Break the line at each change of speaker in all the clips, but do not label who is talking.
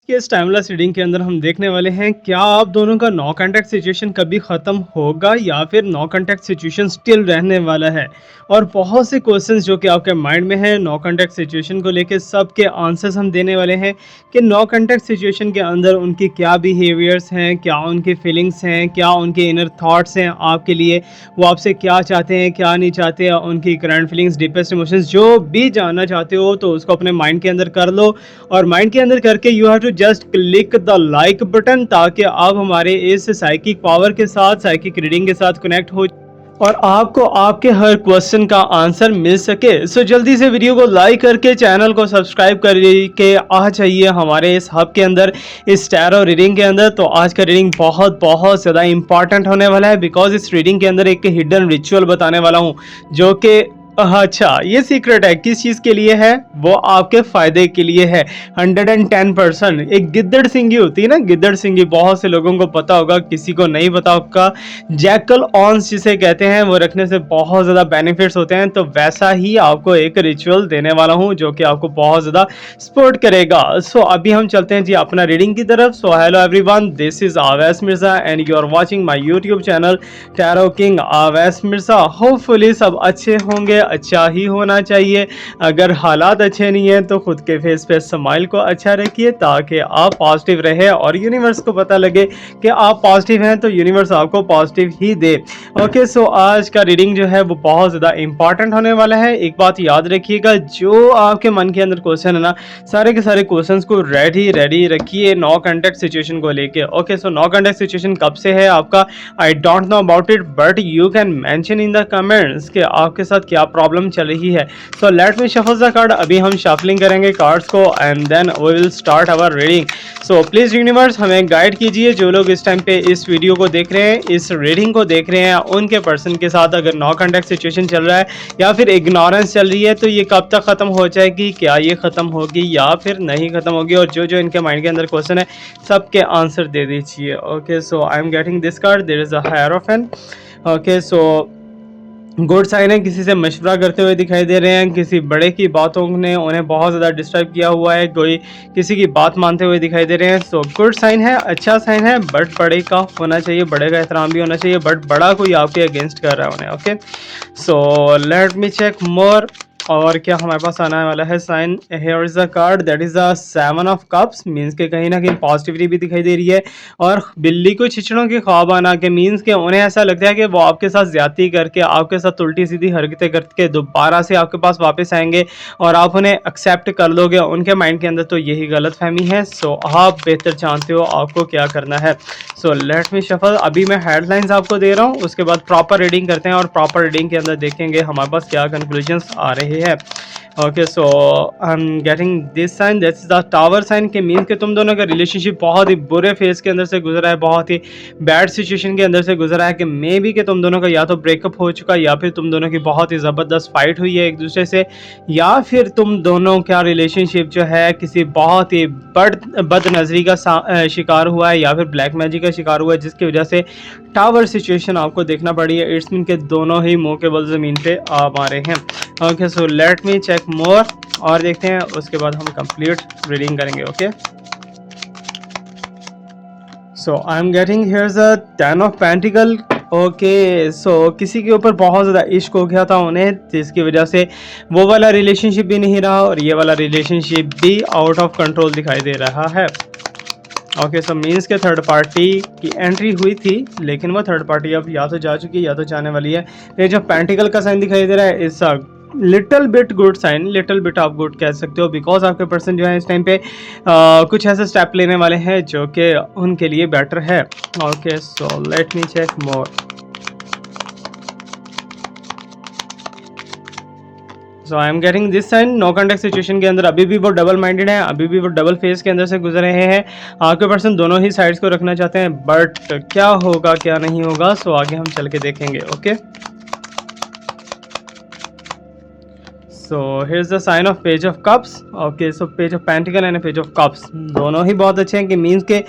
कि इस timeless reading के अंदर हम देखने वाले हैं क्या आप दोनों का नो कांटेक्ट सिचुएशन कभी ख़त्म होगा या फिर नो कांटेक्ट सिचुएशन स्टिल रहने वाला है। और बहुत से क्वेश्चंस जो कि आपके माइंड में है नो कांटेक्ट सिचुएशन को लेके सबके आंसर्स हम देने वाले हैं कि नो कांटेक्ट सिचुएशन के अंदर उनकी क्या बिहेवियर्स हैं, क्या उनकी फीलिंग्स हैं, क्या उनके इनर थॉट्स हैं आपके लिए, वो आपसे क्या चाहते हैं क्या नहीं चाहते, उनकी करंट फीलिंग्स डीपेस्ट इमोशंस जो भी जानना चाहते हो तो उसको अपने माइंड के अंदर कर लो। और माइंड के अंदर करके you have to just click the like button ताकि आप हमारे इस साइकिक पावर के साथ, साइकिक रीडिंग के साथ कनेक्ट हो और आपको आपके हर क्वेश्चन का आंसर मिल सके। सो जल्दी से वीडियो को लाइक करके चैनल को सब्सक्राइब करके आ जाइए हमारे इस हब के अंदर, इस टैरो रीडिंग के अंदर। तो आज का रीडिंग बहुत बहुत ज़्यादा इंपॉर्टेंट होने वाला है बिकॉज इस रीडिंग के अंदर एक हिडन रिचुअल बताने वाला हूँ जो कि अच्छा ये सीक्रेट है किस चीज़ के लिए है, वो आपके फ़ायदे के लिए है 110%। एक गिद्दड़ सिंगी होती है ना, गिद्दड़ सिंगी बहुत से लोगों को पता होगा, किसी को नहीं पता होगा। जैकल ऑन्स जिसे कहते हैं वो रखने से बहुत ज़्यादा बेनिफिट्स होते हैं। तो वैसा ही आपको एक रिचुअल देने वाला हूँ जो कि आपको बहुत ज़्यादा सपोर्ट करेगा। सो अभी हम चलते हैं जी अपना रीडिंग की तरफ। So hello everyone, this is Awais Mirza and you are watching my YouTube channel tarot king Awais Mirza. Hopefully सब अच्छे होंगे, अच्छा ही होना चाहिए। अगर हालात अच्छे नहीं हैं तो खुद के फेस पे स्माइल को अच्छा रखिए ताकि आप पॉजिटिव रहे और यूनिवर्स को पता लगे कि आप पॉजिटिव हैं तो यूनिवर्स आपको पॉजिटिव ही दे। ओके, सो आज का रीडिंग जो है वो बहुत ज़्यादा इंपॉर्टेंट होने वाला है। एक बात याद रखिएगा, जो आपके मन के अंदर क्वेश्चन है ना, सारे के सारे क्वेश्चंस को रेडी रखिए नो कांटेक्ट सिचुएशन को लेके। Okay, so no contact situation कब से है आपका, I don't know about it but you can mention in the comments कि आपके साथ क्या प्रॉब्लम चल रही है। So let me shuffle the card. अभी हम शफलिंग करेंगे कार्ड्स को and then we will start our reading. So please universe हमें गाइड कीजिए। जो लोग इस टाइम पे इस वीडियो को देख रहे हैं, इस रीडिंग को देख रहे हैं, उनके पर्सन के साथ अगर नो कांटेक्ट सिचुएशन चल रहा है या फिर इग्नोरेंस चल रही है तो ये कब तक ख़त्म हो जाएगी, क्या ये ख़त्म होगी या फिर नहीं ख़त्म होगी। और जो जो इनके माइंड के अंदर क्वेश्चन है सबके आंसर दे दीजिए। Okay, so I am getting this card, there is a hierophant. Okay, so good sign है, किसी से मशवरा करते हुए दिखाई दे रहे हैं, किसी बड़े की बातों ने उन्हें बहुत ज़्यादा डिस्टर्ब किया हुआ है, कोई किसी की बात मानते हुए दिखाई दे रहे हैं। सो गुड साइन है, अच्छा साइन है, बट बड़े का होना चाहिए, बड़े का एहतराम भी होना चाहिए, बट बड़ा कोई आपके अगेंस्ट कर रहा है उन्हें। Okay, so let me check more. और क्या हमारे पास आने वाला है sign, here is a card that is a 7 of cups, means के कहीं ना कहीं पॉजिटिविटी भी दिखाई दे रही है। और बिल्ली को छिछड़ों के ख्वाब आना के मीन्स के उन्हें ऐसा लगता है कि वो आपके साथ ज्यादती करके, आपके साथ उल्टी सीधी हरकतें करके दोबारा से आपके पास वापस आएंगे और आप उन्हें एक्सेप्ट कर लोगे। उनके माइंड के अंदर तो यही गलत फहमी है। सो आप बेहतर जानते हो आपको क्या करना है। So let me shuffle. अभी मैं हेडलाइंस आपको दे रहा हूँ, उसके बाद प्रॉपर रीडिंग करते हैं और प्रॉपर रीडिंग के अंदर देखेंगे हमारे पास क्या कंक्लूजन्स आ रहे हैं। Okay, so I am getting this sign, this is the tower sign के मीन के तुम दोनों का रिलेशनशिप बहुत ही बुरे फेज के अंदर से गुजरा है, बहुत ही बैड सिचुएशन के अंदर से गुजरा है कि मे बी कि तुम दोनों का या तो ब्रेकअप हो चुका या फिर तुम दोनों की बहुत ही ज़बरदस्त फाइट हुई है एक दूसरे से, या फिर तुम दोनों का रिलेशनशिप जो है किसी बहुत ही बद नज़री का शिकार हुआ है या फिर ब्लैक मैजिक का शिकार हुआ है जिसकी वजह से टावर सिचुएशन आपको देखना पड़ी है। इट्स मीन के दोनों ही मुंह के बल ज़मीन पे आ रहे हैं। Okay, so let me check more और देखते हैं, उसके बाद हम कंप्लीट रीडिंग करेंगे। Okay, so I am getting here's a 10 of pentacle. Okay, so किसी के ऊपर बहुत ज़्यादा इश्क हो गया था उन्हें, जिसकी वजह से वो वाला रिलेशनशिप भी नहीं रहा और ये वाला रिलेशनशिप भी आउट ऑफ कंट्रोल दिखाई दे रहा है। ओके, सो मीन्स के थर्ड पार्टी की एंट्री हुई थी लेकिन वो थर्ड पार्टी अब या तो जा चुकी है या तो जाने वाली है। ये जो पेंटिकल का साइन दिखाई दे रहा है इस little bit good sign, little bit आप गुड कह सकते हो बिकॉज आपके पर्सन जो है इस टाइम पे कुछ ऐसे स्टेप लेने वाले हैं जो कि उनके लिए बेटर है। Okay, so let me check more. So I am getting this sign, no contact situation के अंदर अभी भी वो डबल माइंडेड है, अभी भी वो डबल फेस के अंदर से गुजर रहे हैं। आपके पर्सन दोनों ही साइड्स को रखना चाहते हैं बट क्या होगा क्या नहीं होगा सो आगे हम चल के देखेंगे। Okay, so here is the sign of page of cups. Okay, so page of pentacle and page of cups दोनों ही बहुत अच्छे हैं कि मीन्स के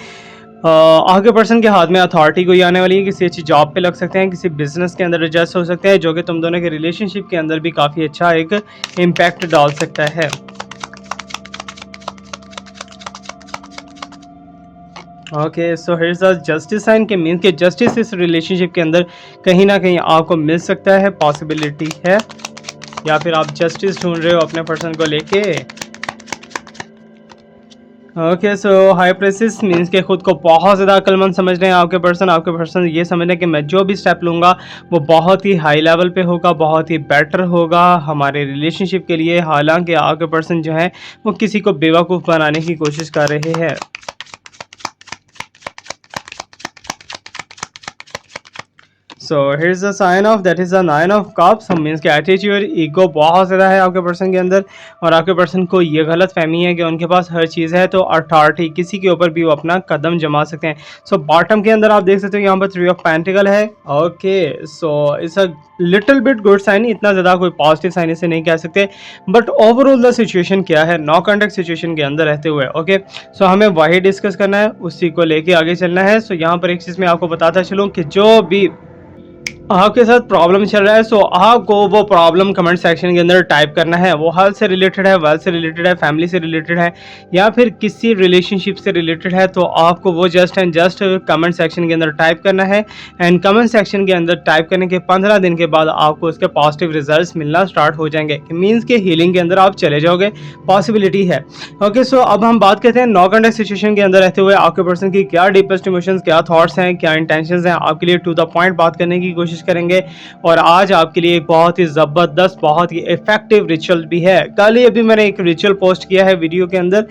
आपके पर्सन के हाथ में अथॉरिटी कोई आने वाली है, किसी अच्छी जॉब पे लग सकते हैं, किसी बिजनेस के अंदर एडजस्ट हो सकते हैं जो कि तुम दोनों के रिलेशनशिप के अंदर भी काफ़ी अच्छा एक इम्पैक्ट डाल सकता है। Okay, so here is the justice sign के मीन के जस्टिस इस रिलेशनशिप के अंदर कहीं ना कहीं आपको मिल सकता है, पॉसिबिलिटी है, या फिर आप जस्टिस ढूंढ रहे हो अपने पर्सन को लेके। ओके, सो हाई प्रेसिस मीन्स के खुद को बहुत ज़्यादा अक्लमंद समझ रहे हैं आपके पर्सन ये समझ रहे हैं कि मैं जो भी स्टेप लूँगा वो बहुत ही हाई लेवल पे होगा, बहुत ही बेटर होगा हमारे रिलेशनशिप के लिए। हालांकि आपके पर्सन जो है वो किसी को बेवकूफ़ बनाने की कोशिश कर रहे हैं। So here is the sign of that is the nine of cups. Means के एटीट्यूड, ईगो बहुत ज़्यादा है आपके पर्सन के अंदर, और आपके पर्सन को ये गलत फहमी है कि उनके पास हर चीज़ है तो अथॉरिटी किसी के ऊपर भी वो अपना कदम जमा सकते हैं। सो बॉटम के अंदर आप देख सकते हो यहाँ पर 3 ऑफ पेंटिकल है। Okay, so it's a little bit good sign, इतना ज़्यादा कोई पॉजिटिव साइन इसे नहीं कह सकते, बट ओवरऑल द सिचुएशन क्या है नो कॉन्टैक्ट सिचुएशन के अंदर रहते हुए। ओके, सो हमें वही डिस्कस करना है, उसी को लेके आगे चलना है। सो यहाँ पर एक चीज़ मैं आपको बताता चलूँ कि जो भी आपके साथ प्रॉब्लम चल रहा है, सो आपको वो प्रॉब्लम कमेंट सेक्शन के अंदर टाइप करना है। वो हेल्थ से रिलेटेड है, वेल्थ से रिलेटेड है, फैमिली से रिलेटेड है, या फिर किसी रिलेशनशिप से रिलेटेड है, तो आपको वो just and just comment section के अंदर टाइप करना है। एंड कमेंट सेक्शन के अंदर टाइप करने के 15 दिन के बाद आपको उसके पॉजिटिव रिजल्ट्स मिलना स्टार्ट हो जाएंगे। मीन्स के हीलिंग के अंदर आप चले जाओगे, पॉसिबिलिटी है। ओके, सो अब हम बात करते हैं नो कॉन्टैक्ट सिचुएशन के अंदर रहते हुए आपके पर्सन की क्या डीपेस्ट इमोशंस, क्या थॉट्स हैं, क्या इंटेंशंस हैं। आपके लिए टू द पॉइंट बात करने की कोशिश करेंगे, और आज आपके लिए एक बहुत ही ज़बरदस्त, बहुत ही इफेक्टिव रिचुअल भी है। कल ही अभी मैंने एक रिचुअल पोस्ट किया है वीडियो के अंदर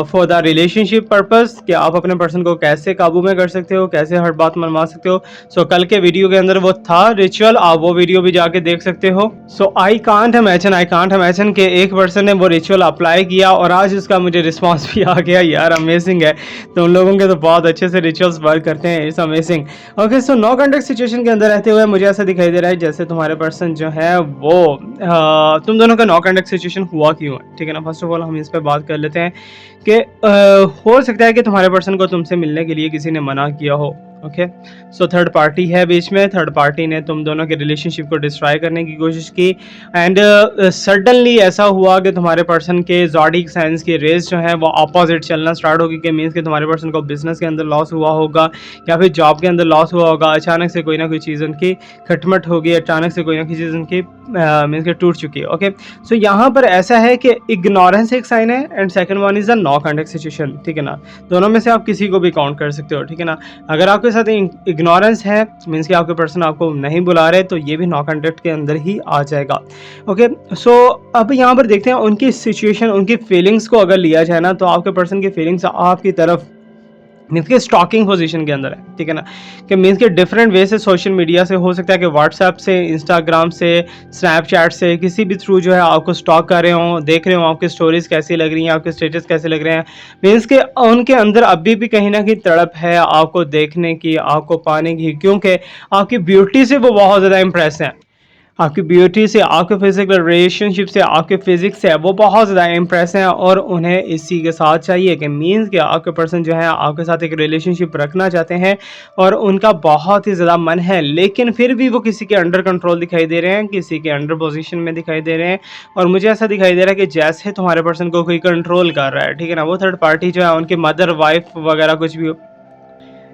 फॉर द रिलेशनशिप पर्पस, कि आप अपने पर्सन को कैसे काबू में कर सकते हो, कैसे हर बात मनवा सकते हो। सो कल के वीडियो के अंदर वो था रिचुअल, आप वो वीडियो भी जाके देख सकते हो। सो आई कांट इमेजिन के एक पर्सन ने वो रिचुअल अप्लाई किया और आज उसका मुझे रिस्पॉन्स भी आ गया। यार अमेजिंग है, तो उन लोगों के तो बहुत अच्छे से रिचुअल्स वर्क करते हैं, it's amazing. Okay, so no contact situation के अंदर रहते हुए मुझे ऐसा दिखाई दे रहा है जैसे तुम्हारे पर्सन जो है वो तुम दोनों का नो कॉन्टैक्ट सिचुएशन हुआ क्यों है, ठीक है ना। फर्स्ट ऑफ ऑल हम इस पर बात कर लेते हैं कि हो सकता है कि तुम्हारे पर्सन को तुमसे मिलने के लिए किसी ने मना किया हो। ओके, सो थर्ड पार्टी है बीच में, थर्ड पार्टी ने तुम दोनों के रिलेशनशिप को डिस्ट्रॉय करने की कोशिश की, एंड सडनली ऐसा हुआ कि तुम्हारे पर्सन के ज़ोडिक साइंस की रेस जो है वो अपोजिट चलना स्टार्ट होगी, कि मीन्स कि तुम्हारे पर्सन को बिजनेस के अंदर लॉस हुआ होगा, या फिर जॉब के अंदर लॉस हुआ होगा। अचानक से कोई ना कोई चीज़ उनकी खटमट होगी, अचानक से कोई ना कोई चीज़ उनकी मीन्स के टूट चुकी है। ओके, सो यहाँ पर ऐसा है कि इग्नोरेंस एक साइन है, and second one is the no contact situation, ठीक है ना। दोनों में से आप किसी को भी काउंट कर सकते हो, ठीक है ना। अगर आपके साथ इग्नोरेंस है, मीन्स कि आपके पर्सन आपको नहीं बुला रहे, तो ये भी नो कॉन्टैक्ट के अंदर ही आ जाएगा। ओके, सो अब यहाँ पर देखते हैं उनकी सिचुएशन, उनकी फीलिंग्स को अगर लिया जाए ना, तो आपके पर्सन की फीलिंग्स आपकी तरफ मीन्स के स्टॉकिंग पोजीशन के अंदर है, ठीक है ना। कि मीन्स के डिफरेंट वे से सोशल मीडिया से हो सकता है कि व्हाट्सएप से, इंस्टाग्राम से, स्नैपचैट से, किसी भी थ्रू जो है आपको स्टॉक कर रहे हो, देख रहे हो आपकी स्टोरीज कैसी लग रही हैं, आपके स्टेटस कैसे लग रहे हैं। मीन्स के उनके अंदर अभी भी कहीं ना कहीं तड़प है आपको देखने की, आपको पाने की, क्योंकि आपकी ब्यूटी से वो बहुत ज़्यादा इंप्रेस हैं। आपकी ब्यूटी से, आपके फिजिकल रिलेशनशिप से, आपके फिजिक्स से वो बहुत ज़्यादा इंप्रेस हैं, और उन्हें इसी के साथ चाहिए कि मीन्स कि आपके पर्सन जो है आपके साथ एक रिलेशनशिप रखना चाहते हैं, और उनका बहुत ही ज़्यादा मन है, लेकिन फिर भी वो किसी के अंडर कंट्रोल दिखाई दे रहे हैं, किसी के अंडर पोजीशन में दिखाई दे रहे हैं। और मुझे ऐसा दिखाई दे रहा है कि जैसे तुम्हारे पर्सन को कोई कंट्रोल कर रहा है, ठीक है ना। वो थर्ड पार्टी जो है उनकी मदर, वाइफ वगैरह कुछ भी हो,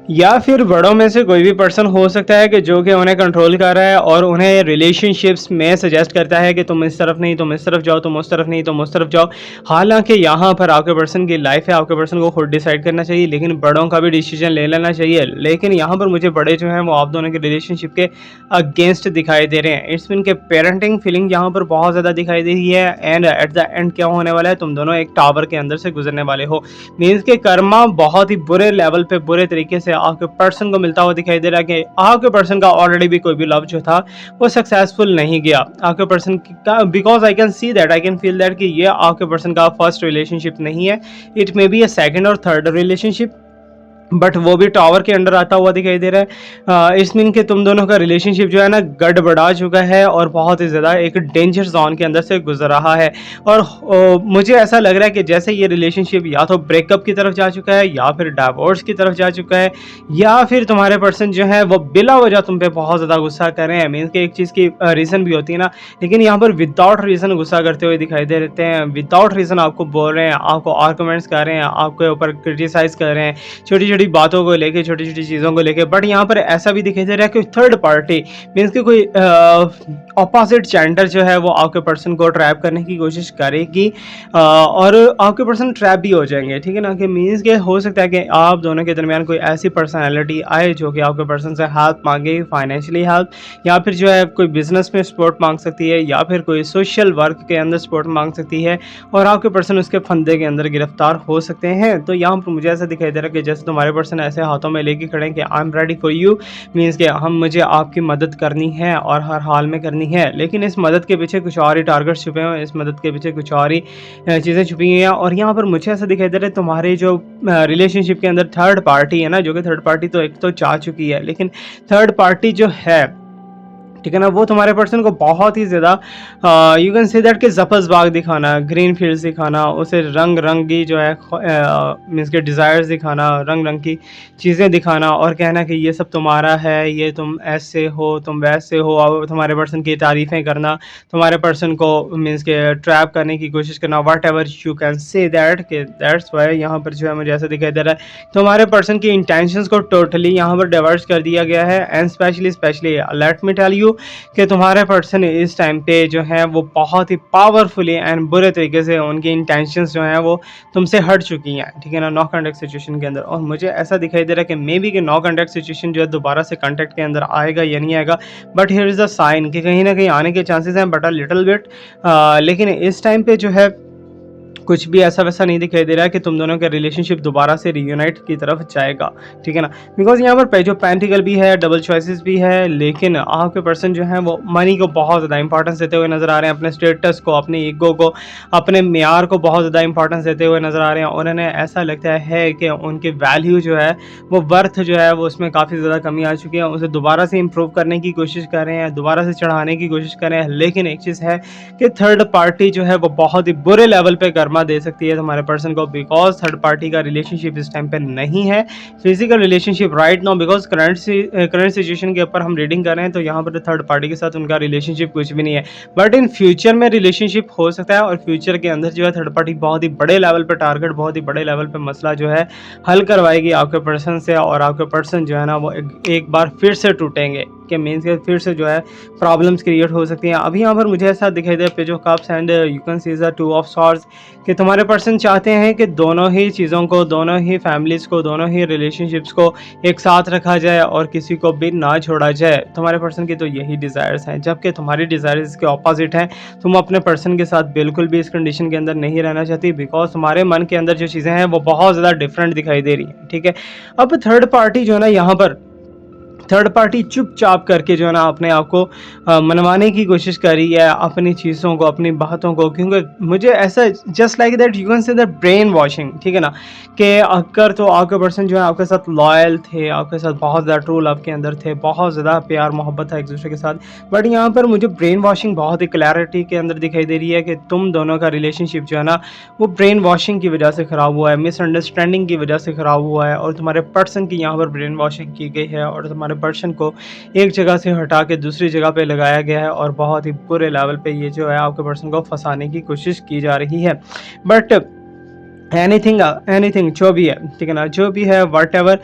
या फिर बड़ों में से कोई भी पर्सन हो सकता है कि जो कि उन्हें कंट्रोल कर रहा है, और उन्हें रिलेशनशिप्स में सजेस्ट करता है कि तुम इस तरफ नहीं, तुम इस तरफ जाओ, तुम उस तरफ नहीं, तुम उस तरफ जाओ। हालांकि यहाँ पर आपके पर्सन की लाइफ है, आपके पर्सन को खुद डिसाइड करना चाहिए, लेकिन बड़ों का भी डिसीजन ले लेना चाहिए। लेकिन यहाँ पर मुझे बड़े जो हैं वो आप दोनों के रिलेशनशिप के अगेंस्ट दिखाई दे रहे हैं। इट्स मीन के पेरेंटिंग फीलिंग यहाँ पर बहुत ज़्यादा दिखाई दे रही है, एंड एट द एंड क्या होने वाला है, तुम दोनों एक टावर के अंदर से गुजरने वाले हो। मीन्स के कर्मा बहुत ही बुरे लेवल पे, बुरे तरीके से आपके पर्सन को मिलता हुआ दिखाई दे रहा है, कि आपके पर्सन का ऑलरेडी भी कोई भी लव जो था वो सक्सेसफुल नहीं गया आपके पर्सन का, because I can see that, I can feel that कि ये आपके पर्सन का फर्स्ट रिलेशनशिप नहीं है, it may be a second और थर्ड रिलेशनशिप। बट वो भी टावर के अंडर आता हुआ दिखाई दे रहा है। इस मीन कि तुम दोनों का रिलेशनशिप जो है ना गड़बड़ा चुका है और बहुत ही ज़्यादा एक डेंजर जोन के अंदर से गुजर रहा है। और मुझे ऐसा लग रहा है कि जैसे ये रिलेशनशिप या तो ब्रेकअप की तरफ जा चुका है या फिर डाइवोर्स की तरफ जा चुका है, या फिर तुम्हारे पर्सन जो है वो बिला वजह तुम पे बहुत ज़्यादा गुस्सा कर रहे हैं। मीन्स कि एक चीज़ की रीज़न भी होती है ना, लेकिन यहाँ पर विदाउट रीज़न गुस्सा करते हुए दिखाई दे रहते हैं। विदाउट रीज़न आपको बोल रहे हैं, आपको आर्गूमेंट्स कर रहे हैं, आपके ऊपर क्रिटिसाइज़ कर रहे हैं छोटी छोटी बातों को लेके, छोटी छोटी चीज़ों को लेके। बट यहाँ पर ऐसा भी दिखाई दे रहा है कि थर्ड पार्टी मीन्स कि कोई ऑपोजिट जेंडर जो है वो आपके पर्सन को ट्रैप करने की कोशिश करेगी, और आपके पर्सन ट्रैप भी हो जाएंगे। ठीक है ना, कि मीन्स के हो सकता है कि आप दोनों के दरमियान कोई ऐसी पर्सनैलिटी आए जो कि आपके पर्सन से हेल्प मांगे, फाइनेंशियली हेल्प, या फिर जो है कोई बिजनेस में सपोर्ट मांग सकती है, या फिर कोई सोशल वर्क के अंदर सपोर्ट मांग सकती है, और आपके पर्सन उसके फंदे के अंदर गिरफ्तार हो सकते हैं। तो यहाँ पर मुझे ऐसा दिखाई दे रहा है कि जैसे तुम्हारे पर्सन ऐसे हाथों में लेके खड़े हैं कि I am ready for you, means कि हम मुझे आपकी मदद करनी है और हर हाल में करनी है। लेकिन इस मदद के पीछे कुछ और ही टारगेट्स छुपे हुए हैं, इस मदद के पीछे कुछ और ही चीज़ें छुपी हुई हैं। और यहाँ पर मुझे ऐसा दिखाई दे रहा है तुम्हारे जो रिलेशनशिप के अंदर थर्ड पार्टी है ना, जो कि थर्ड पार्टी तो एक तो चाह चुकी है, लेकिन थर्ड पार्टी जो है, ठीक है ना, वो तुम्हारे पर्सन को बहुत ही ज़्यादा यू कैन से दैट कि जबरदस्त बाग दिखाना, ग्रीन फील्ड्स दिखाना, उसे रंग रंगी जो है मीन्स के डिज़ायर्स दिखाना, रंग रंग की चीज़ें दिखाना, और कहना कि ये सब तुम्हारा है, ये तुम ऐसे हो, तुम वैसे हो, और तुम्हारे पर्सन की तारीफ़ें करना, तुम्हारे पर्सन को मीन्स के ट्रैप करने की कोशिश करना, what ever you can say that कि दैट्स वाई यहाँ पर जो है मुझे ऐसा दिखाई दे रहा है तुम्हारे पर्सन की इंटेंशंस को टोटली यहाँ पर डाइवर्स कर दिया गया है। And specially let me tell you कि तुम्हारे पर्सन इस टाइम पे जो है वो बहुत ही पावरफुली एंड बुरे तरीके से उनकी इंटेंशंस जो हैं वो तुमसे हट चुकी हैं। ठीक है ना, नो कॉन्टैक्ट सिचुएशन के अंदर। और मुझे ऐसा दिखाई दे रहा है कि मे बी कि नो कॉन्टैक्ट सिचुएशन जो है दोबारा से कॉन्टैक्ट के अंदर आएगा या नहीं आएगा, but here is a sign कि कहीं ना कहीं आने के चांसेस हैं, बट अ लिटिल बिट। लेकिन इस टाइम पे जो है कुछ भी ऐसा वैसा नहीं दिखाई दे रहा है कि तुम दोनों का रिलेशनशिप दोबारा से रियूनाइट की तरफ जाएगा। ठीक है ना, बिकॉज यहाँ पर जो पेंटिकल भी है, डबल चॉइसेस भी है, लेकिन आपके पर्सन जो है वो मनी को बहुत ज़्यादा इंपॉर्टेंस देते हुए नजर आ रहे हैं, अपने स्टेटस को, अपने ईगो को, अपने म्यार को बहुत ज़्यादा इंपॉर्टेंस देते हुए नजर आ रहे हैं। और उन्हें ऐसा लगता है कि उनकी वैल्यू जो है वो वर्थ जो है वो उसमें काफ़ी ज़्यादा कमी आ चुकी है, उसे दोबारा से इंप्रूव करने की कोशिश कर रहे हैं, दोबारा से चढ़ाने की कोशिश कर रहे हैं। लेकिन एक चीज़ है कि थर्ड पार्टी जो है वो बहुत ही बुरे लेवल पे गर्मा दे सकती है तुम्हारे पर्सन को, बिकॉज थर्ड पार्टी का रिलेशनशिप इस टाइम पे नहीं है, physical relationship right now, because current situation के ऊपर हम रीडिंग कर रहे हैं तो यहाँ पर थर्ड पार्टी के साथ उनका रिलेशनशिप कुछ भी नहीं है। बट इन फ्यूचर में रिलेशनशिप हो सकता है, और फ्यूचर के अंदर जो है थर्ड पार्टी बहुत ही बड़े लेवल पर टारगेट, बहुत ही बड़े लेवल पर मसला जो है हल करवाएगी आपके पर्सन से, और आपके पर्सन जो है ना वो एक बार फिर से टूटेंगे, कि मीन्स के फिर से जो है प्रॉब्लम्स क्रिएट हो सकती हैं। अभी यहाँ पर मुझे ऐसा दिखाई दे page of cups and you can see the two of swords, कि तुम्हारे पर्सन चाहते हैं कि दोनों ही चीज़ों को, दोनों ही फैमिलीज़ को, दोनों ही रिलेशनशिप्स को एक साथ रखा जाए और किसी को भी ना छोड़ा जाए। तुम्हारे पर्सन की तो यही डिज़ायर्स हैं, जबकि तुम्हारी डिज़ायर्स के ऑपोजिट हैं। तुम अपने पर्सन के साथ बिल्कुल भी इस कंडीशन के अंदर नहीं रहना चाहती, बिकॉज तुम्हारे मन के अंदर जो चीज़ें हैं वो बहुत ज़्यादा डिफरेंट दिखाई दे रही हैं। ठीक है, अब थर्ड पार्टी जो है ना, यहाँ पर थर्ड पार्टी चुपचाप करके जो है ना अपने आप को मनवाने की कोशिश कर रही है, अपनी चीज़ों को, अपनी बातों को, क्योंकि मुझे ऐसा just like that you can say that brain washing. ठीक है ना, कि अगर तो आपके पर्सन जो है आपके साथ लॉयल थे, आपके साथ बहुत ज़्यादा ट्रू लव के अंदर थे, बहुत ज़्यादा प्यार मोहब्बत था एक दूसरे के साथ, बट यहाँ पर मुझे ब्रेन वॉशिंग बहुत ही क्लैरिटी के अंदर दिखाई दे रही है कि तुम दोनों का रिलेशनशिप जो है ना वो ब्रेन वॉशिंग की वजह से ख़राब हुआ है, मिसअंडरस्टैंडिंग की वजह से ख़राब हुआ है, और तुम्हारे पर्सन की यहाँ पर ब्रेन वॉशिंग की गई है, और तुम्हारे पर्सन को एक जगह से हटा के दूसरी जगह पे लगाया गया है, और बहुत ही बुरे लेवल पे ये जो है आपके पर्सन को फंसाने की कोशिश की जा रही है। बट एनीथिंग जो भी है, ठीक है ना, जो भी है whatever,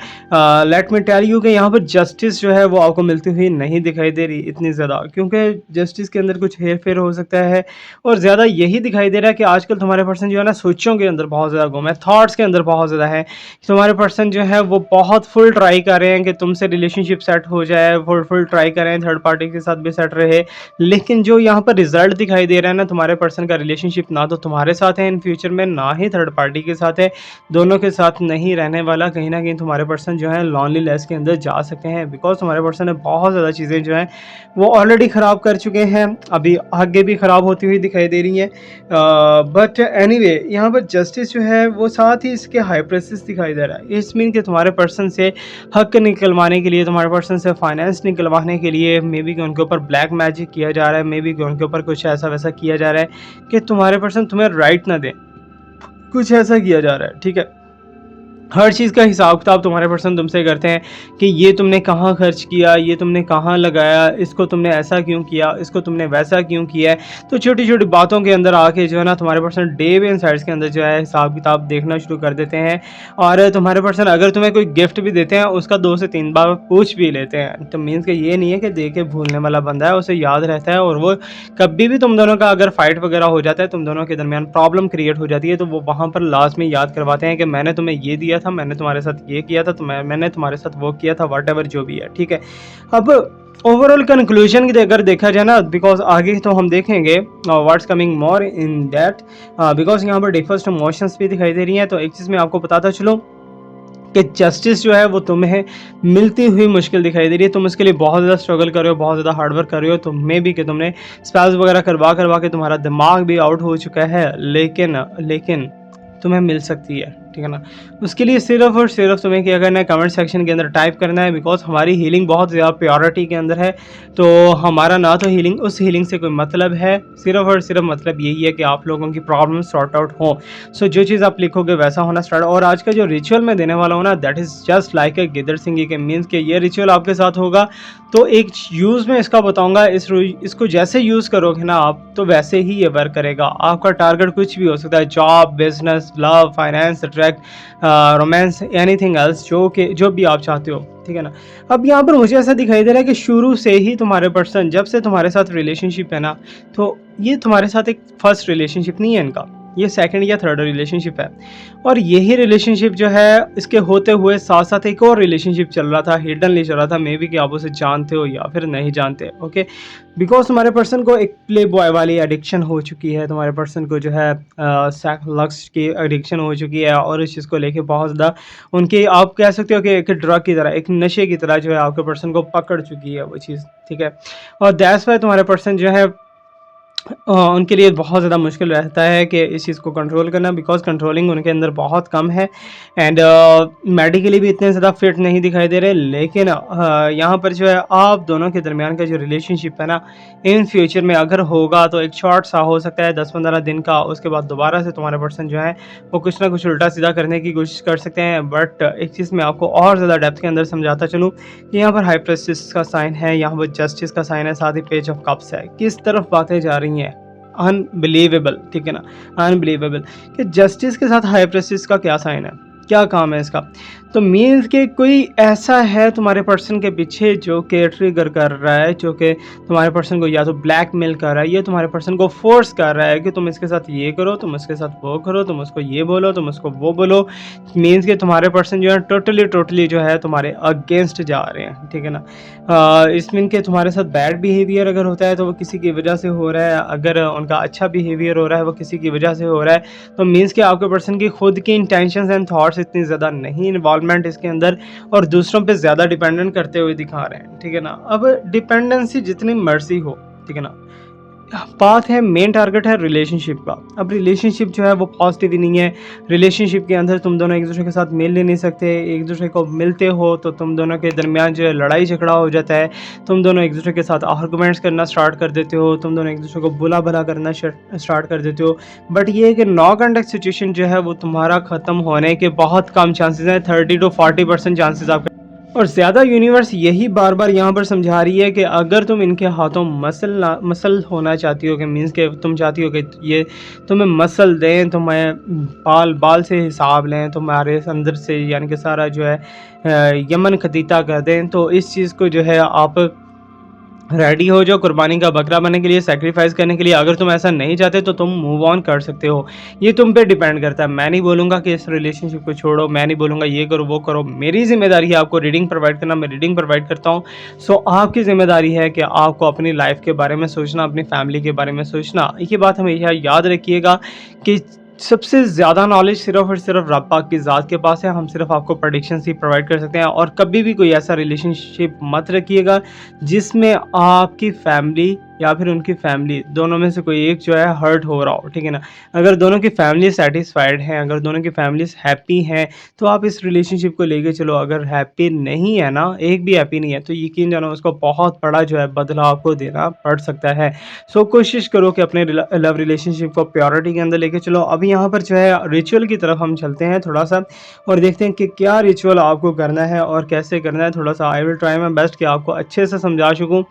let me tell you कि यहाँ पर जस्टिस जो है वो आपको मिलती हुई नहीं दिखाई दे रही इतनी ज़्यादा, क्योंकि जस्टिस के अंदर कुछ हेर फेर हो सकता है। और ज़्यादा यही दिखाई दे रहा है कि आजकल तुम्हारे पर्सन जो है ना सोचों के अंदर बहुत ज़्यादा गुम है, थाट्स के अंदर बहुत ज़्यादा है। तुम्हारे पर्सन जो है वो बहुत फुल ट्राई कर रहे हैं कि तुमसे रिलेशनशिप सेट हो जाए, फुल ट्राई कर रहे हैं थर्ड पार्टी के साथ भी सेट रहे, लेकिन जो यहाँ पर रिजल्ट दिखाई दे रहा है ना, तुम्हारे पर्सन का रिलेशनशिप ना तो तुम्हारे साथ है इन फ्यूचर में, ना ही थर्ड पार्टी पार्टी के साथ है, दोनों के साथ नहीं रहने वाला। कहीं न कहीं तुम्हारे पर्सन जो है लोनलीनेस के अंदर जा सकते हैं, बिकॉज़ तुम्हारे पर्सन ने बहुत ज़्यादा चीज़ें जो हैं वो ऑलरेडी ख़राब कर चुके हैं, अभी आगे भी ख़राब होती हुई दिखाई दे रही हैं। बट एनीवे यहाँ पर जस्टिस जो है वो साथ ही इसके हाइप्रेसिस दिखाई दे रहा है। इस मीन कि तुम्हारे पर्सन से हक निकलवाने के लिए, तुम्हारे पर्सन से फाइनेंस निकलवाने के लिए मे बी कि उनके ऊपर ब्लैक मैजिक किया जा रहा है, मे बी कि उनके ऊपर कुछ ऐसा वैसा किया जा रहा है कि तुम्हारे पर्सन तुम्हें राइट ना दें, कुछ ऐसा किया जा रहा है, ठीक है। हर चीज़ का हिसाब किताब तुम्हारे पर्सन तुमसे करते हैं कि ये तुमने कहाँ खर्च किया, ये तुमने कहाँ लगाया, इसको तुमने ऐसा क्यों किया, इसको तुमने वैसा क्यों किया है। तो छोटी-छोटी बातों के अंदर आके जो है ना तुम्हारे पर्सन डे वे इनसाइट्स के अंदर जो है हिसाब किताब देखना शुरू कर देते हैं। और तुम्हारे पर्सन अगर तुम्हें कोई गिफ्ट भी देते हैं उसका 2 से 3 बार पूछ भी लेते हैं। तो मीन्स कि ये नहीं है कि दे के भूलने वाला बंदा है, उसे याद रहता है। और वो कभी भी तुम दोनों का अगर फाइट वगैरह हो जाता है, तुम दोनों के दरमियान प्रॉब्लम क्रिएट हो जाती है, तो वो वहाँ पर लास्ट में याद करवाते हैं कि मैंने तुम्हें ये दिया था, मैंने तुम्हारे साथ ये किया था, तो मैंने तुम्हारे साथ वो किया था, व्हाटएवर जो भी है, ठीक है। अब ओवरऑल कंक्लूजन की अगर देखा जाए ना, बिकॉज आगे तो हम देखेंगे what's coming more in that, because यहाँ पर डिफर्स्ट इमोशंस भी दिखाई दे रही हैं। तो एक चीज़ मैं आपको बताता चलूँ कि जस्टिस जो है वो तुम्हें मिलती हुई मुश्किल दिखाई दे रही है। तुम इसके लिए बहुत ज़्यादा स्ट्रगल कर रहे हो, बहुत ज़्यादा हार्डवर्क कर रहे हो। तो मे भी कि तुमने स्पेल्स वगैरह करवा करवा के तुम्हारा दिमाग भी आउट हो चुका है, लेकिन लेकिन तुम्हें मिल सकती है, ठीक है ना। उसके लिए सिर्फ और सिर्फ तुम्हें क्या करना है, कमेंट सेक्शन के अंदर टाइप करना है, बिकॉज हमारी हीलिंग बहुत ज़्यादा प्योरिटी के अंदर है। तो हमारा ना तो हीलिंग, उस हीलिंग से कोई मतलब है, सिर्फ और सिर्फ मतलब यही है कि आप लोगों की प्रॉब्लम सॉर्ट आउट हो। सो जो चीज़ आप लिखोगे वैसा होना स्टार्ट। और आज का जो रिचुअल मैं देने वाला हूँ ना, that is just like a गिदर सिंह के मीन्स के ये रिचुअल आपके साथ होगा। तो एक यूज़ में इसका बताऊंगा, इसको जैसे यूज़ करोगे ना आप, तो वैसे ही ये वर्क करेगा। आपका टारगेट कुछ भी हो सकता है, job, business, love, finance, attract, romance, anything else, जो भी आप चाहते हो, ठीक है ना। अब यहाँ पर मुझे ऐसा दिखाई दे रहा है कि शुरू से ही तुम्हारे पर्सन, जब से तुम्हारे साथ रिलेशनशिप है ना, तो ये तुम्हारे साथ एक फर्स्ट रिलेशनशिप नहीं है इनका, ये सेकंड या थर्ड रिलेशनशिप है। और यही रिलेशनशिप जो है, इसके होते हुए साथ साथ एक और रिलेशनशिप चल रहा था, हिडनली चल रहा था। मे बी कि आप उसे जानते हो या फिर नहीं जानते, ओके। बिकॉज तुम्हारे पर्सन को एक प्ले बॉय वाली एडिक्शन हो चुकी है, तुम्हारे पर्सन को जो है लक्स की एडिक्शन हो चुकी है। और इस चीज़ को लेके बहुत ज़्यादा उनकी, आप कह सकते हो कि एक ड्रग की तरह, एक नशे की तरह जो है आपके पर्सन को पकड़ चुकी है वो चीज़, ठीक है। और दैट्स वाई तुम्हारे पर्सन जो है उनके लिए बहुत ज़्यादा मुश्किल रहता है कि इस चीज़ को कंट्रोल करना, बिकॉज कंट्रोलिंग उनके अंदर बहुत कम है। एंड मेडिकली भी इतने ज़्यादा फिट नहीं दिखाई दे रहे। लेकिन यहाँ पर जो है आप दोनों के दरमियान का जो रिलेशनशिप है ना, इन फ्यूचर में अगर होगा तो एक शॉर्ट सा हो सकता है, 10-15 दिन का। उसके बाद दोबारा से तुम्हारे पर्सन जो है वो कुछ ना कुछ उल्टा सीधा करने की कोशिश कर सकते हैं। बट एक चीज़ मैं आपको और ज़्यादा डेप्थ के अंदर समझाता चलूँ कि यहाँ पर हाई प्रेस्टिस का साइन है, यहाँ पर जस्टिस का साइन है, साथ ही पेज ऑफ कप्स है। किस तरफ बातें जा रही हैं, अनबिलीवेबल, ठीक है ना, अनबिलीवेबल। कि जस्टिस के साथ हाई प्रेस्टिस का क्या साइन है, क्या काम है इसका। तो मीन्स के कोई ऐसा है तुम्हारे पर्सन के पीछे जो कि ट्रिगर कर रहा है, जो कि तुम्हारे पर्सन को या तो ब्लैकमेल कर रहा है, या तुम्हारे पर्सन को फोर्स कर रहा है कि तुम इसके साथ ये करो, तुम इसके साथ वो करो, तुम उसको ये बोलो, तुम उसको वो बोलो। मीन्स के तुम्हारे पर्सन जो है टोटली जो है तुम्हारे अगेंस्ट जा रहे हैं, ठीक है ना। इस मीन के तुम्हारे साथ बैड बिहेवियर अगर होता है तो वो किसी की वजह से हो रहा है, अगर उनका अच्छा बिहेवियर हो रहा है वो किसी की वजह से हो रहा है। तो मीन्स कि आपके पर्सन की खुद की इंटेंशंस एंड थॉट्स इतनी ज़्यादा नहीं, इन्वॉल्वमेंट इसके अंदर, और दूसरों पे ज़्यादा डिपेंडेंट करते हुए दिखा रहे हैं, ठीक है ना। अब डिपेंडेंसी जितनी मर्जी हो, ठीक है ना, बात है, मेन टारगेट है रिलेशनशिप का। अब रिलेशनशिप जो है वो पॉजिटिव ही नहीं है। रिलेशनशिप के अंदर तुम दोनों एक दूसरे के साथ मिल ही नहीं सकते। एक दूसरे को मिलते हो तो तुम दोनों के दरमियान जो है लड़ाई झगड़ा हो जाता है। तुम दोनों एक दूसरे के साथ आर्गूमेंट्स करना स्टार्ट कर देते हो, तुम दोनों एक दूसरे को बुला भला करना स्टार्ट कर देते हो। बट ये है कि नो कॉन्टैक्ट सिचुएशन जो है वो तुम्हारा ख़त्म होने के बहुत कम चांसेस हैं, 30 to 40% चांसेस आपके। और ज़्यादा यूनिवर्स यही बार बार यहाँ पर समझा रही है कि अगर तुम इनके हाथों मसल होना चाहती हो, कि मीन्स के तुम चाहती हो कि ये तुम्हें मसल दें, तुम्हें बाल बाल से हिसाब लें, तुम्हारे अंदर से यानी कि सारा जो है यमन खतीता कर दें, तो इस चीज़ को जो है आप रेडी हो जाओ कुर्बानी का बकरा बनने के लिए, सेक्रीफाइस करने के लिए। अगर तुम ऐसा नहीं चाहते तो तुम मूव ऑन कर सकते हो, ये तुम पे डिपेंड करता है। मैं नहीं बोलूँगा कि इस रिलेशनशिप को छोड़ो, मैं नहीं बोलूँगा ये करो वो करो। मेरी जिम्मेदारी है आपको रीडिंग प्रोवाइड करना, मैं रीडिंग प्रोवाइड करता हूँ। सो आपकी जिम्मेदारी है कि आपको अपनी लाइफ के बारे में सोचना, अपनी फैमिली के बारे में सोचना। ये बात हमेशा याद रखिएगा कि सबसे ज़्यादा नॉलेज सिर्फ़ और सिर्फ़ रब पाक की ज़ात के पास है। हम सिर्फ़ आपको प्रेडिक्शंस ही प्रोवाइड कर सकते हैं और कभी भी कोई ऐसा रिलेशनशिप मत रखिएगा जिसमें आपकी फैमिली या फिर उनकी फैमिली दोनों में से कोई एक जो है हर्ट हो रहा हो, ठीक है ना? अगर दोनों की फैमिली सैटिस्फाइड हैं, अगर दोनों की फैमिलीज़ हैप्पी हैं, तो आप इस रिलेशनशिप को लेके चलो। अगर हैप्पी नहीं है ना, एक भी हैप्पी नहीं है, तो यकीन जानो उसको बहुत बड़ा जो है बदला आपको देना पड़ सकता है। सो कोशिश करो कि अपने लव रिलेशनशिप को प्योरिटी के अंदर लेके चलो। अभी यहाँ पर जो है रिचुअल की तरफ हम चलते हैं थोड़ा-सा और देखते हैं कि क्या रिचुअल आपको करना है और कैसे करना है। थोड़ा-सा आई विल ट्राई माय बेस्ट कि आपको अच्छे से समझा सकूँ।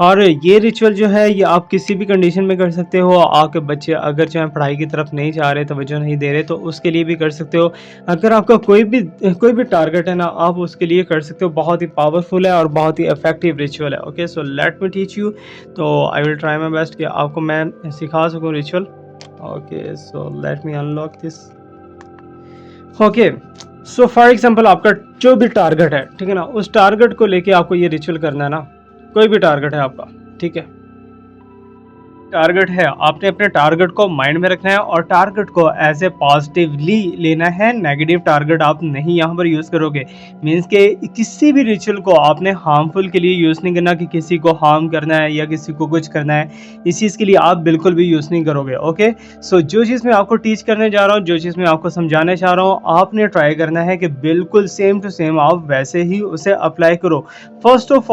और ये रिचुअल जो है ये आप किसी भी कंडीशन में कर सकते हो। आपके बच्चे अगर जो है पढ़ाई की तरफ नहीं जा रहे, तवज्जो नहीं दे रहे, तो उसके लिए भी कर सकते हो। अगर आपका कोई भी टारगेट है ना, आप उसके लिए कर सकते हो। बहुत ही पावरफुल है और बहुत ही इफेक्टिव रिचुअल है। Okay, so let me teach you. तो I will try my best कि आपको मैं सिखा सकूँ ritual. Okay, so let me unlock this. Okay, so for example आपका जो भी टारगेट है, ठीक है ना, उस टारगेट को लेके आपको ये रिचुअल करना है ना। कोई भी टारगेट है आपका, ठीक है, टारगेट है, आपने अपने टारगेट को माइंड में रखना है और टारगेट को एज ए पॉजिटिवली लेना है। नेगेटिव टारगेट आप नहीं यहाँ पर यूज़ करोगे। मीन्स के किसी भी रिचुअल को आपने हार्मफुल के लिए यूज़ नहीं करना कि किसी को हार्म करना है या किसी को कुछ करना है। इस चीज़ के लिए आप बिल्कुल भी यूज़ नहीं करोगे। ओके, सो जो चीज़ मैं आपको टीच करने जा रहा हूँ, जो चीज़ मैं आपको समझाने चाह रहा हूँ, आपने ट्राई करना है कि बिल्कुल सेम टू सेम आप वैसे ही उसे अप्लाई करो। फर्स्ट ऑफ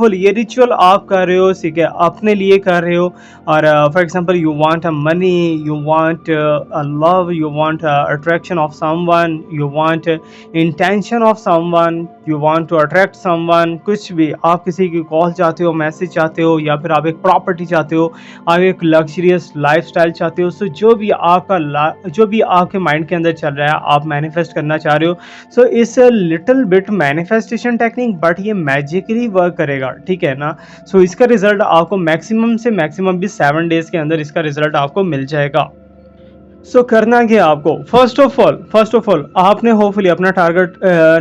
ऑल ये रिचुअल आप कर रहे हो, ठीक है, अपने लिए कर रहे हो। or for example you want a money, you want a love, you want attraction of someone, you want intention of someone, you want to attract someone। कुछ भी आप किसी की कॉल चाहते हो, मैसेज चाहते हो, या फिर आप एक प्रॉपर्टी चाहते हो, आप एक लग्जरियस लाइफस्टाइल चाहते हो। सो जो भी आपके माइंड के अंदर चल रहा है, आप मैनिफेस्ट करना चाह रहे हो। सो इस little bit manifestation technique, but ये मैजिकली वर्क करेगा, ठीक है ना। सो इसका रिजल्ट आपको मैक्सिमम से मैक्सिमम भी 7 डेज के अंदर इसका रिजल्ट आपको मिल जाएगा। सो करना क्या आपको, फर्स्ट ऑफ ऑल आपने होपफुली अपना टारगेट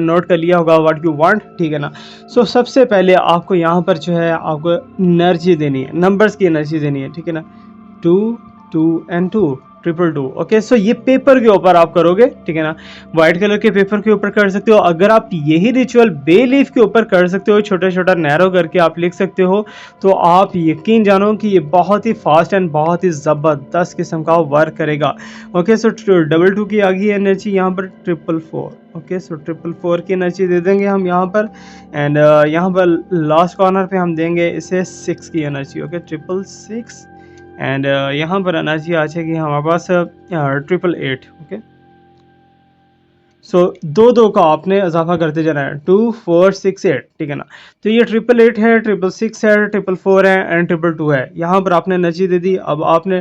नोट कर लिया होगा, व्हाट यू वांट, ठीक है ना। सो सबसे पहले आपको यहाँ पर जो है आपको एनर्जी देनी है, नंबर्स की एनर्जी देनी है, ठीक है ना। 2 2 एंड 2 ट्रिपल 2। ओके, सो ये पेपर के ऊपर आप करोगे, ठीक है ना। व्हाइट कलर के पेपर के ऊपर कर सकते हो। अगर आप यही रिचुअल बे लीफ के ऊपर कर सकते हो, छोटा छोटा नैरो करके आप लिख सकते हो, तो आप यकीन जानो कि ये बहुत ही फास्ट एंड बहुत ही ज़बरदस्त किस्म का वर्क करेगा। ओके, सो डबल 2 की आ गई एनर्जी यहाँ पर, 444। ओके, सो 444 की एनर्जी दे देंगे हम यहाँ पर। एंड यहाँ पर लास्ट कॉर्नर पे हम देंगे इसे 6 की एनर्जी। ओके, 666। एंड यहाँ पर एनर्जी आ जाएगी हमारे पास 888। ओके, सो दो दो का आपने इजाफा करते जाना है, 2 4 6 8, ठीक है ना। तो ये 888 है, 666 है, 444 है एंड 222 है। यहाँ पर आपने एनर्जी दे दी। अब आपने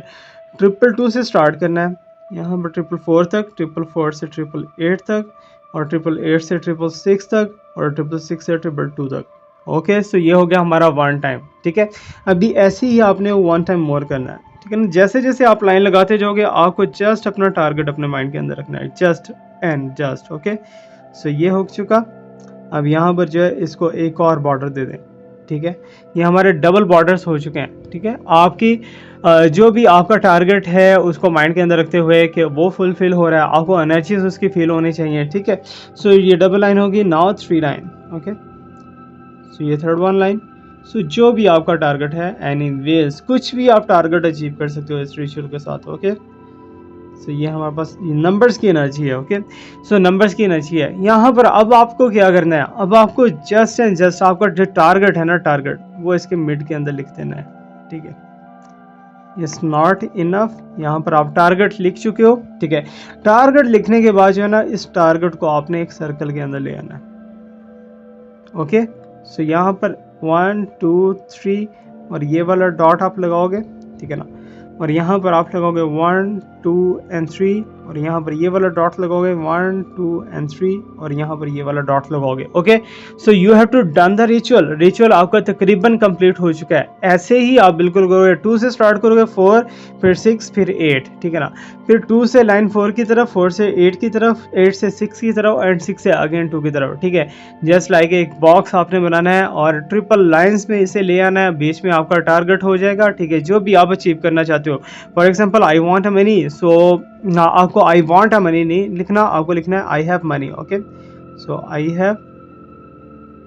222 से स्टार्ट करना है, यहाँ पर 444 तक, 444 से 888 तक, और 888 से 666 तक, और 666 से 222 तक। ओके, सो ये हो गया हमारा वन टाइम, ठीक है। अभी ऐसे ही आपने वन टाइम मोर करना है, ठीक है ना। जैसे जैसे आप लाइन लगाते जाओगे, आपको जस्ट अपना टारगेट अपने माइंड के अंदर रखना है, जस्ट एंड जस्ट। ओके, सो ये हो चुका। अब यहाँ पर जो है इसको एक और बॉर्डर दे दें, ठीक है। ये हमारे डबल बॉर्डर्स हो चुके हैं, ठीक है। आपकी जो भी आपका टारगेट है उसको माइंड के अंदर रखते हुए कि वो फुलफिल हो रहा है, आपको एनर्जीज उसकी फील होनी चाहिए, ठीक है। सो ये डबल लाइन होगी, नाउ 3 लाइन। ओके, सो ये थर्ड वन लाइन। सो जो भी आपका टारगेट है, एनीवेज कुछ भी आप टारगेट अचीव कर सकते हो इस रिचुअल के साथ। ओके, सो ये हमारे पास नंबर्स की एनर्जी है। ओके, सो नंबर्स की एनर्जी है यहाँ पर। अब आपको क्या करना है, अब आपको जस्ट एंड जस्ट आपका जो टारगेट है ना, टारगेट वो इसके मिड के अंदर लिख देना है, ठीक है। इट्स नॉट इनफ, यहाँ पर आप टारगेट लिख चुके हो, ठीक है। टारगेट लिखने के बाद जो है ना, इस टारगेट को आपने एक सर्कल के अंदर ले आना है। ओके, सो यहाँ पर 1 2 3 और ये वाला डॉट आप लगाओगे, ठीक है ना। और यहाँ पर आप लगाओगे 1 2 एंड 3, और यहाँ पर ये वाला डॉट लगाओगे 1 2 एंड 3, और यहाँ पर ये वाला डॉट लगाओगे। Okay, so you have to done the ritual आपका तकरीबन कंप्लीट हो चुका है। ऐसे ही आप बिल्कुल करोगे, 2 से स्टार्ट करोगे, 4 फिर 6 फिर 8, ठीक है ना। फिर 2 से लाइन 4 की तरफ, 4 से 8 की तरफ, 8 से 6 की तरफ, एंड 6 से अगेन 2 की तरफ, ठीक है। जस्ट लाइक एक बॉक्स आपने बनाना है और ट्रिपल लाइंस में इसे ले आना है, बीच में आपका टारगेट हो जाएगा, ठीक है। जो भी आप अचीव करना चाहते हो, for example I want a money, so ना आपको आई वांट अ मनी नहीं लिखना, आपको लिखना है I have money. Okay, so I have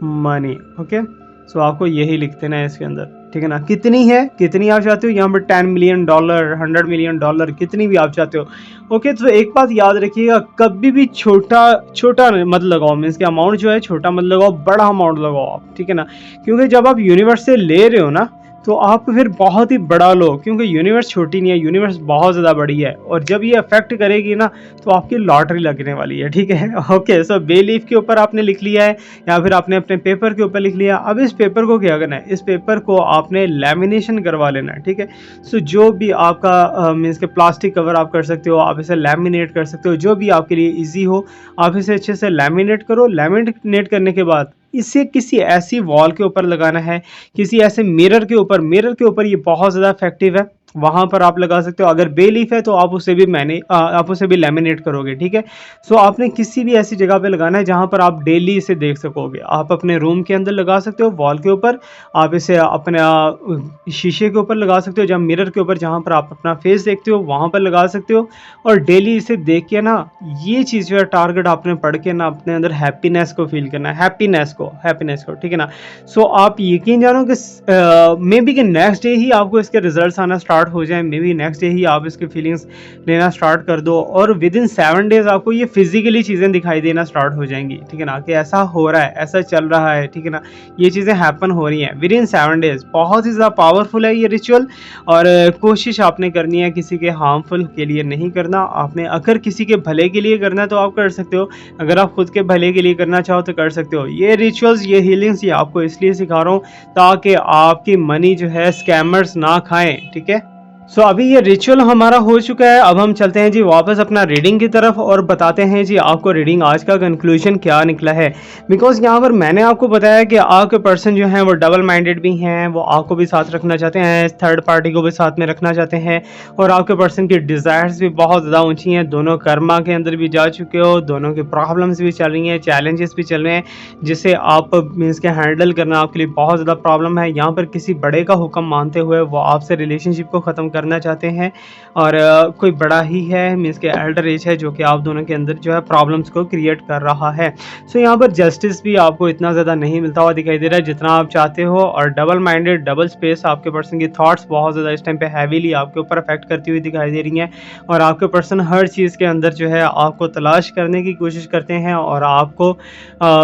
money. Okay, so आपको यही लिख देना है इसके अंदर, ठीक है ना। कितनी है, कितनी आप चाहते हो, यहाँ पर $10 मिलियन, $100 मिलियन, कितनी भी आप चाहते हो। ओके, तो एक बात याद रखिएगा, कभी भी छोटा छोटा मत लगाओ, मीन्स कि अमाउंट जो है छोटा मत लगाओ, बड़ा अमाउंट लगाओ आप, ठीक है ना। क्योंकि जब आप यूनिवर्स से ले रहे हो ना, तो आप फिर बहुत ही बड़ा लो, क्योंकि यूनिवर्स छोटी नहीं है, यूनिवर्स बहुत ज़्यादा बड़ी है, और जब ये अफेक्ट करेगी ना, तो आपकी लॉटरी लगने वाली है, ठीक है। ओके, सो बे लीफ के ऊपर आपने लिख लिया है, या फिर आपने अपने पेपर के ऊपर लिख लिया। अब इस पेपर को क्या करना है, इस पेपर को आपने लैमिनेशन करवा लेना है, ठीक है। सो जो भी आपका मीन्स के प्लास्टिक कवर आप कर सकते हो, आप इसे लैमिनेट कर सकते हो, जो भी आपके लिए ईजी हो, आप इसे अच्छे से लैमिनेट करो। लैमिनेट करने के बाद इसे किसी ऐसी वॉल के ऊपर लगाना है, किसी ऐसे मिरर के ऊपर, मिरर के ऊपर ये बहुत ज़्यादा इफेक्टिव है, वहाँ पर आप लगा सकते हो। अगर बे लीफ है तो आप उसे भी आप उसे भी लैमिनेट करोगे, ठीक है। सो आपने किसी भी ऐसी जगह पे लगाना है जहाँ पर आप डेली इसे देख सकोगे। आप अपने रूम के अंदर लगा सकते हो, वॉल के ऊपर, आप इसे अपने शीशे के ऊपर लगा सकते हो, जहाँ मिरर के ऊपर, जहाँ पर आप अपना फेस देखते हो वहाँ पर लगा सकते हो। और डेली इसे देख के ना, ये चीज़ जो है टारगेट आपने पढ़ के ना अपने अंदर हैप्पीनेस को फील करना है, हैप्पीनेस को, ठीक है ना। सो आप यकीन जानो कि मे बी कि नेक्स्ट डे ही आपको इसके रिजल्ट्स आना स्टार्ट हो जाए, मे बी नेक्स्ट डे ही आप इसकी फीलिंग्स लेना स्टार्ट कर दो, और विद इन 7 डेज आपको ये फिजिकली चीज़ें दिखाई देना स्टार्ट हो जाएंगी, ठीक है ना, कि ऐसा हो रहा है, ऐसा चल रहा है, ठीक है ना, ये चीज़ें हैपन हो रही हैं विद इन 7 डेज। बहुत ही ज़्यादा पावरफुल है ये रिचुअल, और कोशिश आपने करनी है किसी के हार्मफुल के लिए नहीं करना। आपने अगर किसी के भले के लिए करना है तो आप कर सकते हो, अगर आप खुद के भले के लिए करना चाहो तो कर सकते हो। ये रिचुअल्स, ये हीलिंग्स, ये आपको इसलिए सिखा रहा हूँ ताकि आपकी मनी जो है स्कैमर्स ना खाएं, ठीक है। सो अभी ये रिचुअल हमारा हो चुका है। अब हम चलते हैं जी वापस अपना रीडिंग की तरफ और बताते हैं जी आपको रीडिंग आज का कंक्लूजन क्या निकला है। बिकॉज यहाँ पर मैंने आपको बताया कि आपके पर्सन जो हैं वो डबल माइंडेड भी हैं, वो आपको भी साथ रखना चाहते हैं, थर्ड पार्टी को भी साथ में रखना चाहते हैं, और आपके पर्सन की डिज़ायर्स भी बहुत ज़्यादा ऊँची हैं। दोनों कर्मा के अंदर भी जा चुके हो, दोनों की प्रॉब्लम्स भी चल रही हैं, चैलेंजेस भी चल रहे हैं, जिसे आप मीन्स के हैंडल करना आपके लिए बहुत ज़्यादा प्रॉब्लम है। यहाँ पर किसी बड़े का हुक्म मानते हुए वो आपसे रिलेशनशिप को ख़त्म करना चाहते हैं, और कोई बड़ा ही है, मीन्स के एल्डर एज है, जो कि आप दोनों के अंदर जो है प्रॉब्लम्स को क्रिएट कर रहा है। सो यहाँ पर जस्टिस भी आपको इतना ज़्यादा नहीं मिलता हुआ दिखाई दे रहा है जितना आप चाहते हो, और डबल माइंडेड, डबल स्पेस, आपके पर्सन की थॉट्स बहुत ज़्यादा इस टाइम पे हैवीली आपके ऊपर अफेक्ट करती हुई दिखाई दे रही हैं, और आपके पर्सन हर चीज़ के अंदर जो है आपको तलाश करने की कोशिश करते हैं और आपको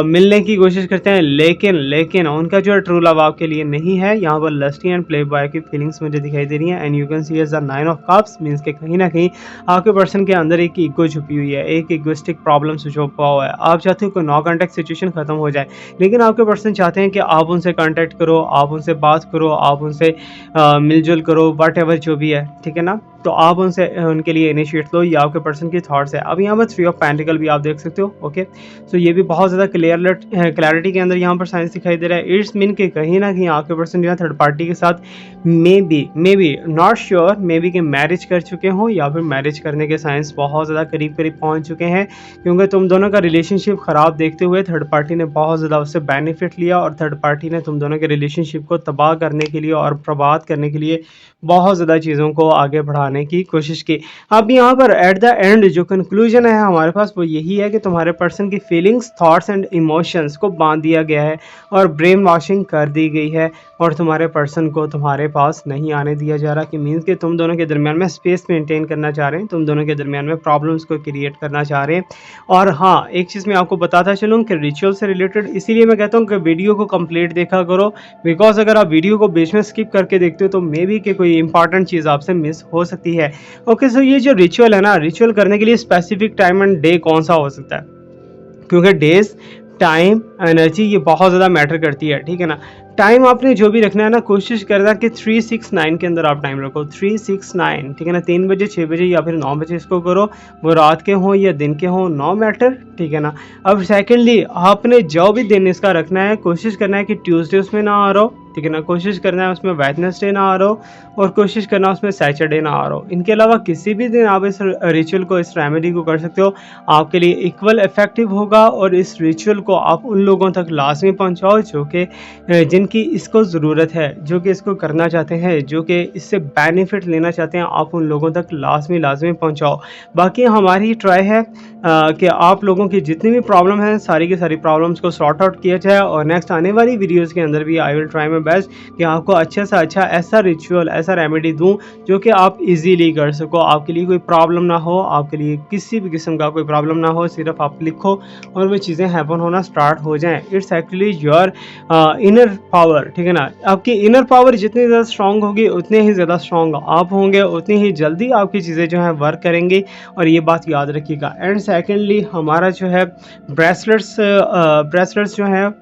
मिलने की कोशिश करते हैं, लेकिन उनका जो है ट्रू लव आपके लिए नहीं है। यहाँ पर लस्टी एंड प्ले बॉय की फीलिंग्स मुझे दिखाई दे रही हैं, and you can see as the 9 of cups, means के कहीं ना कहीं आपके पर्सन के अंदर एक ईगो छुपी हुई है, एक इगोइस्टिक प्रॉब्लम छुपा हुआ है। आप चाहते हो कि नो कांटेक्ट सिचुएशन खत्म हो जाए, लेकिन आपके पर्सन चाहते हैं कि आप उनसे कांटेक्ट करो, आप उनसे बात करो, आप उनसे मिलजुल करो, वट एवर जो भी है, ठीक है ना। तो आप उनसे उनके लिए इनिशिएट लो, ये आपके पर्सन की थॉट्स है। अब यहाँ पर 3 ऑफ पेंटिकल भी आप देख सकते हो। ओके, सो ये भी बहुत ज़्यादा क्लैरिटी के अंदर यहाँ पर साइंस दिखाई दे रहा है। इट्स मीन कि कहीं ना कहीं आपके पर्सन जो है थर्ड पार्टी के साथ may be not sure, may be कि मैरिज कर चुके हों, या फिर मैरिज करने के साइंस बहुत ज़्यादा करीब पहुँच चुके हैं, क्योंकि तुम दोनों का रिलेशनशिप ख़राब देखते हुए थर्ड पार्टी ने बहुत ज़्यादा उससे बेनिफिट लिया, और थर्ड पार्टी ने तुम दोनों के रिलेशनशिप को तबाह करने के लिए और बर्बाद करने के लिए बहुत ज़्यादा चीज़ों को आगे बढ़ाने की कोशिश की। अब यहाँ पर एट द एंड जो कंक्लूजन है हमारे पास वो यही है कि तुम्हारे पर्सन की फीलिंग्स, थॉट्स एंड इमोशंस को बांध दिया गया है और ब्रेन वॉशिंग कर दी गई है, और तुम्हारे पर्सन को तुम्हारे पास नहीं आने दिया जा रहा, कि मीन्स कि तुम दोनों के दरमियान में स्पेस मेंटेन करना चाह रहे हैं, तुम दोनों के दरमियान में प्रॉब्लम्स को क्रिएट करना चाह रहे हैं। और हाँ, एक चीज़ मैं आपको बताता चलूँ कि रिचुअल से रिलेटेड, इसीलिए मैं कहता हूँ कि वीडियो को कंप्लीट देखा करो, बिकॉज अगर आप वीडियो को बीच में स्किप करके देखते हो तो मे बी कि कोई इंपॉर्टेंट चीज़ आपसे मिस हो सकती है। ओके, सो ये जो रिचुअल है ना, रिचुअल करने के लिए स्पेसिफिक टाइम एंड डे कौन सा हो सकता है, क्योंकि डेज, टाइम, एनर्जी ये बहुत ज़्यादा मैटर करती है, ठीक है ना। टाइम आपने जो भी रखना है ना, कोशिश करना कि 369 के अंदर आप टाइम रखो, 369, ठीक है ना। 3 बजे, 6 बजे या फिर 9 बजे इसको करो, वो रात के हों या दिन के हों, नो मैटर, ठीक है ना। अब सेकेंडली, आपने जो भी दिन इसका रखना है, कोशिश करना है कि ट्यूसडे उसमें ना आ रहा हो, ठीक है ना, कोशिश करना है उसमें वेडनेसडे ना आ रहा हो, और कोशिश करना उसमें सैटरडे ना आ रहा हो। इनके अलावा किसी भी दिन आप इस रिचुअल को, इस रेमेडी को कर सकते हो, आपके लिए इक्वल इफेक्टिव होगा, और इस रिचुअल को आप उन लोगों तक लाजमी पहुंचाओ जो कि जिन
जिनकी इसको ज़रूरत है, जो कि इसको करना चाहते हैं, जो कि इससे बेनिफिट लेना चाहते हैं, आप उन लोगों तक लाज़मी पहुँचाओ। बाकी हमारी ट्राई है कि आप लोगों की जितनी भी प्रॉब्लम है, सारी की सारी प्रॉब्लम्स को सॉर्ट आउट किया जाए, और नेक्स्ट आने वाली वीडियोज़ के अंदर भी आई विल ट्राई माई बेस्ट कि आपको अच्छे से अच्छा ऐसा रिचुअल, ऐसा रेमेडी दूँ जो कि आप ईज़िली कर सको, आपके लिए कोई प्रॉब्लम ना हो, आपके लिए किसी भी किस्म का कोई प्रॉब्लम ना हो, सिर्फ आप लिखो और वो चीज़ें हैपन होना स्टार्ट हो जाएँ। It's actually your inner power, ठीक है ना? आपकी इनर पावर जितनी ज़्यादा स्ट्रॉन्ग होगी, उतने ही ज़्यादा स्ट्रॉन्ग आप होंगे, उतनी ही जल्दी आपकी चीज़ें जो हैं वर्क करेंगी, और ये बात याद रखिएगा। एंड सेकेंडली हमारा जो है ब्रेसलेट्स जो हैं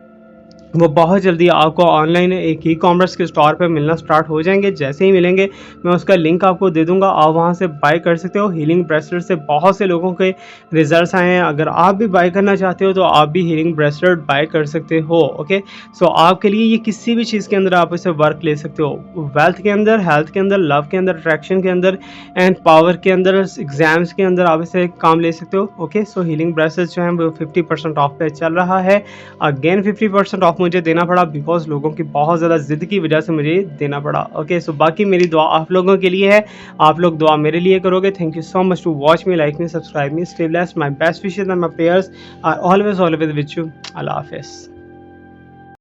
वो बहुत जल्दी आपको ऑनलाइन एक ई कॉमर्स के स्टोर पे मिलना स्टार्ट हो जाएंगे। जैसे ही मिलेंगे मैं उसका लिंक आपको दे दूंगा, आप वहां से बाय कर सकते हो। हीलिंग ब्रेसलेट से बहुत से लोगों के रिजल्ट्स आए हैं, अगर आप भी बाय करना चाहते हो तो आप भी हीलिंग ब्रेसलेट बाय कर सकते हो। ओके, सो आपके लिए ये किसी भी चीज़ के अंदर आप इसे वर्क ले सकते हो, वेल्थ के अंदर, हेल्थ के अंदर, लव के अंदर, अट्रैक्शन के अंदर, एंड पावर के अंदर, एग्जाम्स के अंदर आप इसे काम ले सकते हो। ओके, सो हीलिंग ब्रेसलेट जो है वो 50% ऑफ पे चल रहा है। अगेन 50% ऑफ मुझे देना पड़ा बिकॉज लोगों की बहुत ज़्यादा ज़िद की वजह से मुझे देना पड़ा। ओके, सो बाकी मेरी दुआ आप लोगों के लिए है, आप लोग दुआ मेरे लिए करोगे। Thank you so much to watch me, like me, subscribe me, stay blessed. My best wishes and my prayers are always with you. Allah हाफिज़।